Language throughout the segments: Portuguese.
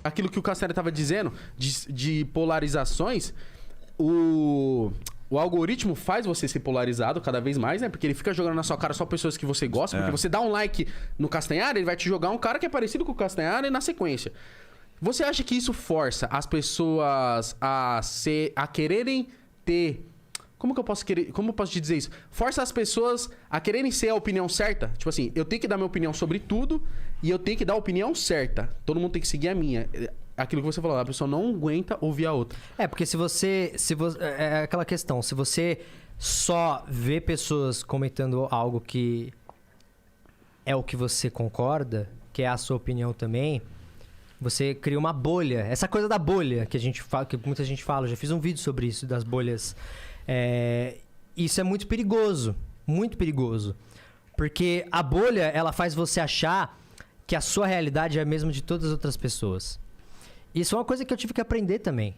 aquilo que o Castanheira tava dizendo, de polarizações, o algoritmo faz você ser polarizado cada vez mais, né? Porque ele fica jogando na sua cara só pessoas que você gosta. Porque você dá um like no Castanhari, ele vai te jogar um cara que é parecido com o Castanhari na sequência. Você acha que isso força as pessoas a quererem ter... Como eu posso te dizer isso? Força as pessoas a quererem ser a opinião certa. Tipo assim, eu tenho que dar minha opinião sobre tudo e eu tenho que dar a opinião certa. Todo mundo tem que seguir a minha. Aquilo que você falou, a pessoa não aguenta ouvir a outra. Porque se você... É aquela questão, se você só vê pessoas comentando algo que é o que você concorda, que é a sua opinião também, você cria uma bolha. Essa coisa da bolha que a gente fala, que muita gente fala, eu já fiz um vídeo sobre isso, das bolhas. Isso é muito perigoso. Muito perigoso. Porque a bolha, ela faz você achar que a sua realidade é a mesma de todas as outras pessoas. Isso é uma coisa que eu tive que aprender também.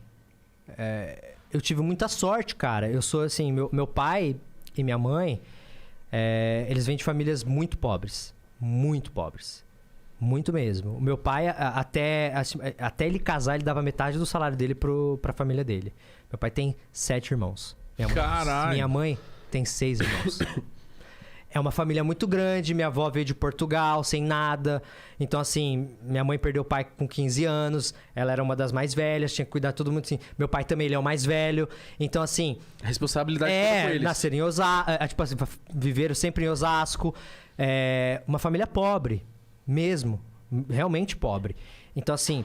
Eu tive muita sorte, cara. Eu sou assim, meu pai e minha mãe, eles vêm de famílias muito pobres. Muito pobres. Muito mesmo. O meu pai, até ele casar, ele dava metade do salário dele pra família dele. Meu pai tem 7 irmãos. Minha mãe tem 6 irmãos. É uma família muito grande. Minha avó veio de Portugal, sem nada. Então, assim, minha mãe perdeu o pai com 15 anos. Ela era uma das mais velhas, tinha que cuidar de todo mundo. Assim. Meu pai também, ele é o mais velho. Então, assim... A responsabilidade toda com eles. Nasceram em Osasco. Tipo assim, viveram sempre em Osasco. Uma família pobre. Mesmo. Realmente pobre. Então, assim...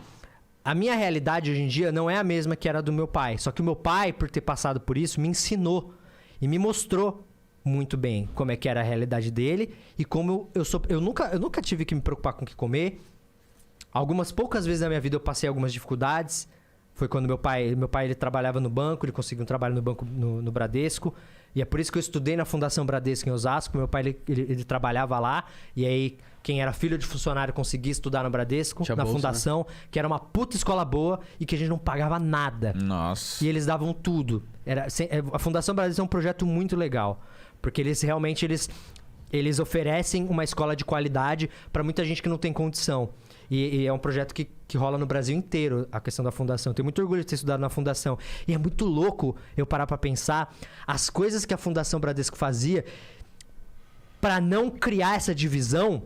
A minha realidade hoje em dia não é a mesma que era do meu pai. Só que o meu pai, por ter passado por isso, me ensinou e me mostrou muito bem como é que era a realidade dele e como eu sou. Eu nunca tive que me preocupar com o que comer. Algumas poucas vezes na minha vida eu passei algumas dificuldades. Foi quando meu pai ele trabalhava no banco, ele conseguiu um trabalho no banco no Bradesco. E é por isso que eu estudei na Fundação Bradesco em Osasco. Meu pai ele trabalhava lá. E aí, quem era filho de funcionário conseguia estudar no Bradesco, na bolsa, Fundação, né? Que era uma puta escola boa e que a gente não pagava nada. Nossa. E eles davam tudo. A Fundação Bradesco é um projeto muito legal. Porque eles realmente eles oferecem uma escola de qualidade para muita gente que não tem condição. E é um projeto que rola no Brasil inteiro, a questão da fundação. Eu tenho muito orgulho de ter estudado na fundação. E é muito louco eu parar para pensar as coisas que a Fundação Bradesco fazia para não criar essa divisão.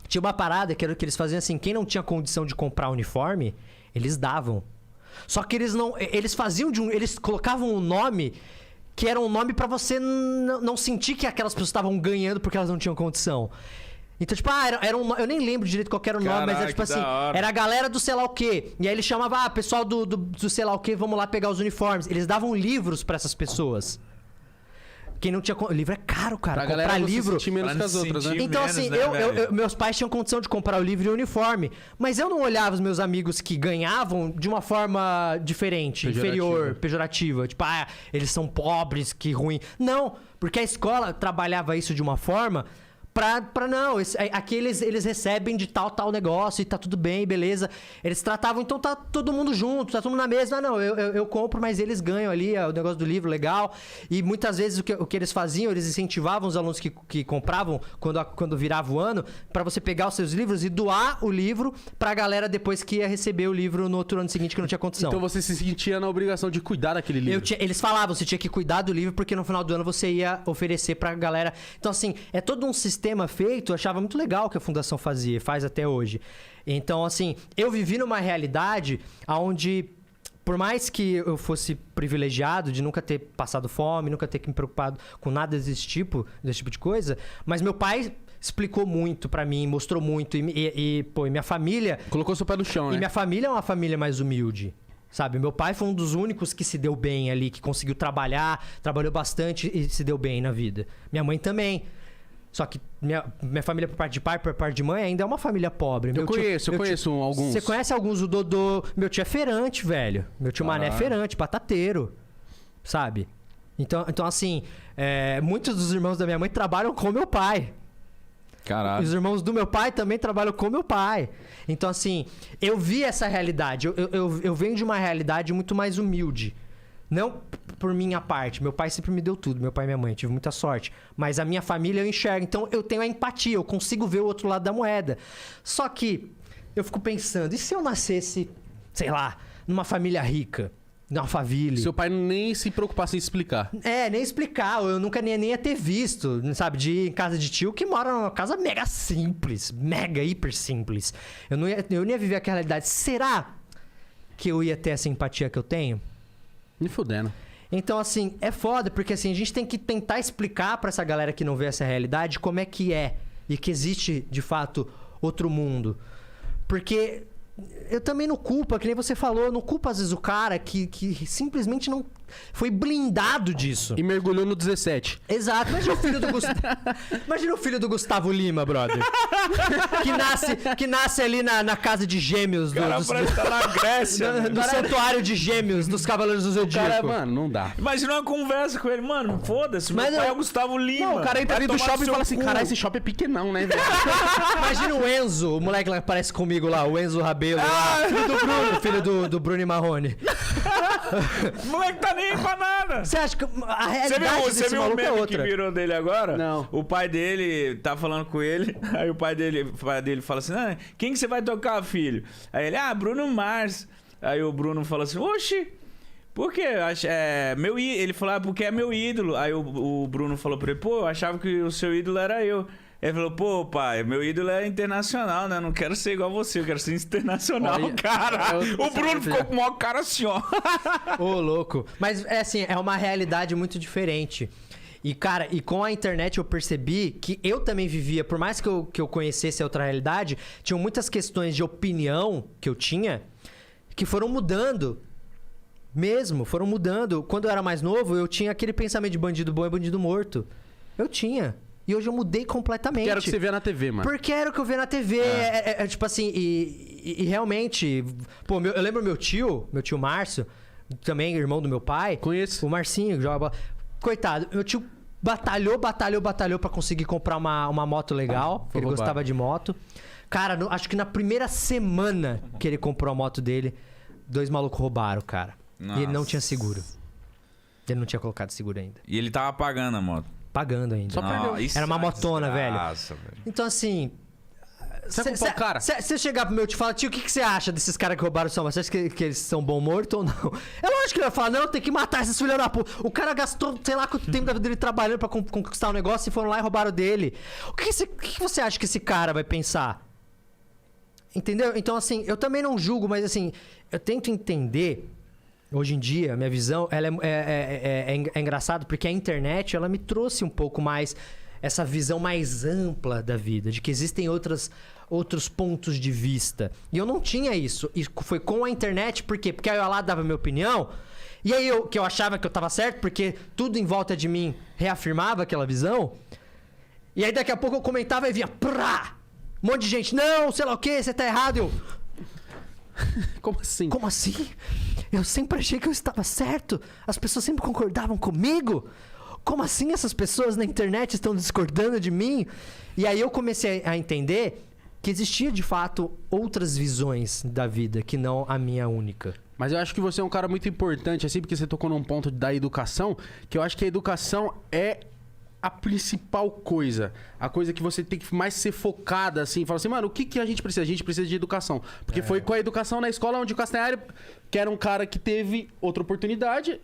Tinha uma parada que era que eles faziam assim, quem não tinha condição de comprar uniforme, eles davam. Só que eles faziam eles colocavam um nome que era um nome para você não sentir que aquelas pessoas estavam ganhando porque elas não tinham condição. Então, tipo, eu nem lembro direito qual era o nome, mas era tipo assim, era a galera do sei lá o quê. E aí ele chamava, pessoal do sei lá o quê, vamos lá pegar os uniformes. Eles davam livros pra essas pessoas. Quem não tinha... Livro é caro, cara. Pra comprar livro... Se menos que as outras, né? Então, assim, meus pais tinham condição de comprar o livro e o uniforme. Mas eu não olhava os meus amigos que ganhavam de uma forma diferente, inferior, pejorativa. Tipo, eles são pobres, que ruim. Não, porque a escola trabalhava isso de uma forma... não, aqui eles recebem de tal negócio e tá tudo bem, beleza. Eles tratavam, então tá todo mundo junto, tá todo mundo na mesma. Não, eu compro, mas eles ganham ali o negócio do livro, legal. E muitas vezes o que eles faziam, eles incentivavam os alunos que compravam quando virava o ano, pra você pegar os seus livros e doar o livro pra galera depois que ia receber o livro no outro ano seguinte que não tinha condição. Então você se sentia na obrigação de cuidar daquele livro. Eles falavam, você tinha que cuidar do livro porque no final do ano você ia oferecer pra galera. Então assim, é todo um sistema feito, eu achava muito legal o que a Fundação fazia, faz até hoje. Então, assim, eu vivi numa realidade onde, por mais que eu fosse privilegiado de nunca ter passado fome, nunca ter que me preocupado com nada desse tipo de coisa, mas meu pai explicou muito pra mim, mostrou muito, e minha família... Colocou seu pé no chão, né? E minha família é uma família mais humilde. Sabe, meu pai foi um dos únicos que se deu bem ali, que conseguiu trabalhar, trabalhou bastante e se deu bem na vida. Minha mãe também. Só que minha família, por parte de pai, por parte de mãe, ainda é uma família pobre. Eu conheço alguns. Você conhece alguns, o Dodô. Meu tio é feirante, velho. Meu tio Mané é feirante, batateiro. Sabe? Então assim, muitos dos irmãos da minha mãe trabalham com meu pai. Caralho. Os irmãos do meu pai também trabalham com meu pai. Então, assim, eu vi essa realidade. Eu venho de uma realidade muito mais humilde. Não por minha parte. Meu pai sempre me deu tudo. Meu pai e minha mãe. Tive muita sorte. Mas a minha família eu enxergo. Então, eu tenho a empatia. Eu consigo ver o outro lado da moeda. Só que eu fico pensando, e se eu nascesse sei lá, numa família rica, numa família. Seu pai nem se preocupasse em explicar. Nem explicar. Eu nunca nem ia ter visto, sabe? De ir em casa de tio que mora numa casa mega simples. Mega, hiper simples. Eu não ia viver aquela realidade. Será que eu ia ter essa empatia que eu tenho? Me fudendo. Então, assim, é foda, porque assim, a gente tem que tentar explicar pra essa galera que não vê essa realidade como é que é. E que existe, de fato, outro mundo. Porque eu também não culpo, que nem você falou, não culpo às vezes o cara que simplesmente não foi blindado disso. E mergulhou no 17. Exato. Imagina o filho do Gustavo. Imagina o filho do Gustavo Lima, brother. que nasce ali na casa de gêmeos. O cara parece que tá na Grécia. No santuário de gêmeos dos Cavaleiros do Zodíaco. Cara, mano, não dá. Imagina uma conversa com ele. Mano, foda-se, meu pai é o Gustavo Lima. Não, o cara entra Vai ali do tomar shopping e seu fala assim, cu. caralho, esse shopping é pequenão, né, velho? Imagina o Enzo, o moleque lá que parece comigo lá, o Enzo Rabelo lá. Filho do Bruno, filho do Bruno e Marrone. O moleque tá nem aí pra nada. Você acha que a Você realidade viu desse o maluco é meme que outra? virou dele agora? Não. O pai dele tá falando com ele, aí o pai dele fala assim, quem que você vai tocar, filho? Aí ele, Bruno Mars. Aí o Bruno fala assim, oxi, por quê? Ele falou, porque é meu ídolo. Aí o Bruno falou pra ele, pô, eu achava que o seu ídolo era eu. Ele falou, pô, pai, meu ídolo é internacional, né? Eu não quero ser igual você, eu quero ser internacional, Olha, cara. O Bruno ficou com o maior cara assim, ó. Ô, louco. Mas, é assim, é uma realidade muito diferente. E, cara, com a internet eu percebi que eu também vivia, por mais que eu conhecesse a outra realidade, tinham muitas questões de opinião que eu tinha que foram mudando. Mesmo, foram mudando. Quando eu era mais novo, eu tinha aquele pensamento de bandido bom e bandido morto. Eu tinha. E hoje eu mudei completamente. Quero que você vê na TV, mano. Porque era o que eu via na TV. Tipo assim, e realmente... Pô, eu lembro meu tio Márcio, também irmão do meu pai. Conheço. O Marcinho, que joga bola. Coitado, meu tio batalhou pra conseguir comprar uma moto legal. Foi Ele roubado. gostava de moto. Cara, acho que na primeira semana que ele comprou a moto dele, 2 malucos roubaram, cara. Nossa. E ele não tinha seguro. Ele não tinha colocado seguro ainda. E ele tava pagando a moto. Pagando ainda. Só perdeu. Isso Era uma é motona, desgraça, Então, assim... Você culpou o cara? Se você chegar pro meu tio e falar, tio, o que você acha desses caras que roubaram sua moto? Você acha que eles são bom morto ou não? É lógico que ele vai falar, não, tem que matar esses filhos da puta. O cara gastou, sei lá, quanto tempo da vida dele trabalhando pra conquistar um negócio e foram lá e roubaram dele. O que você acha que esse cara vai pensar? Entendeu? Então, assim, eu também não julgo, mas assim, eu tento entender... Hoje em dia, a minha visão ela é engraçado porque a internet ela me trouxe um pouco mais essa visão mais ampla da vida, de que existem outros pontos de vista. E eu não tinha isso. E foi com a internet, por quê? Porque aí eu lá dava minha opinião, e aí que eu achava que eu tava certo, porque tudo em volta de mim reafirmava aquela visão. E aí daqui a pouco eu comentava e vinha, prá! Um monte de gente, não, sei lá o quê, você tá errado. Eu, Como assim? como assim? Eu sempre achei que eu estava certo. As pessoas sempre concordavam comigo. Como assim essas pessoas na internet estão discordando de mim? E aí eu comecei a entender que existia de fato outras visões da vida que não a minha única. Mas eu acho que você é um cara muito importante, assim, porque você tocou num ponto da educação, que eu acho que a educação é a principal coisa. A coisa que você tem que mais ser focada, assim. Fala assim, mano, o que a gente precisa? A gente precisa de educação. Porque foi com a educação na escola onde o Castanhari, que era um cara que teve outra oportunidade,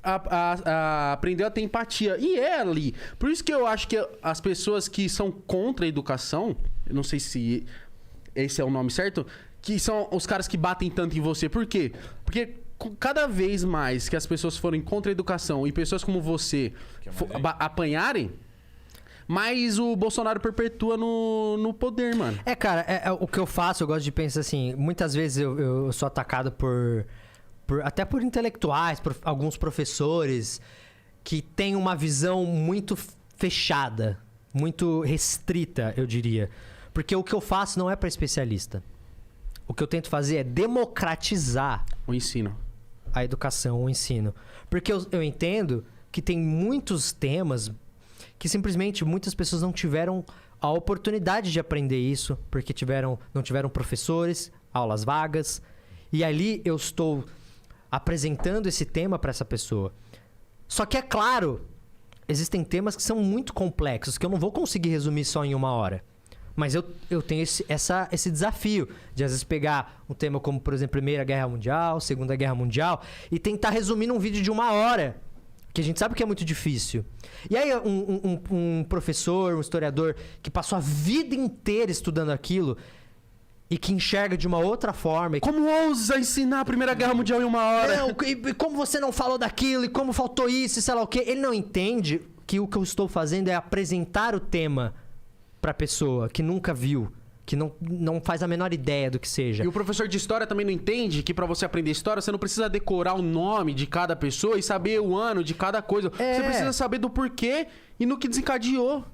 aprendeu a ter empatia. E é ali. Por isso que eu acho que as pessoas que são contra a educação, eu não sei se esse é o nome certo, que são os caras que batem tanto em você. Por quê? Porque cada vez mais que as pessoas forem contra a educação e pessoas como você apanharem, mais o Bolsonaro perpetua no poder, mano. Cara, o que eu faço, eu gosto de pensar assim, muitas vezes eu sou atacado até por intelectuais, por alguns professores que têm uma visão muito fechada, muito restrita, eu diria. Porque o que eu faço não é para especialista. O que eu tento fazer é democratizar O ensino. a educação, o ensino. Porque eu entendo que tem muitos temas que simplesmente muitas pessoas não tiveram a oportunidade de aprender isso, porque não tiveram professores, aulas vagas. E ali eu estou apresentando esse tema para essa pessoa. Só que é claro, existem temas que são muito complexos, que eu não vou conseguir resumir só em 1 hora. Mas eu tenho esse desafio de, às vezes, pegar um tema como, por exemplo, Primeira Guerra Mundial, Segunda Guerra Mundial, e tentar resumir num vídeo de 1 hora, que a gente sabe que é muito difícil. E aí, um professor, um historiador, que passou a vida inteira estudando aquilo e que enxerga de uma outra forma... Como ousa ensinar a Primeira Guerra Mundial em 1 hora? Não, e como você não falou daquilo, e como faltou isso, e sei lá o quê. Ele não entende que o que eu estou fazendo é apresentar o tema pra pessoa que nunca viu, que não faz a menor ideia do que seja. E o professor de história também não entende que pra você aprender história, você não precisa decorar o nome de cada pessoa e saber o ano de cada coisa. Você precisa saber do porquê e no que desencadeou.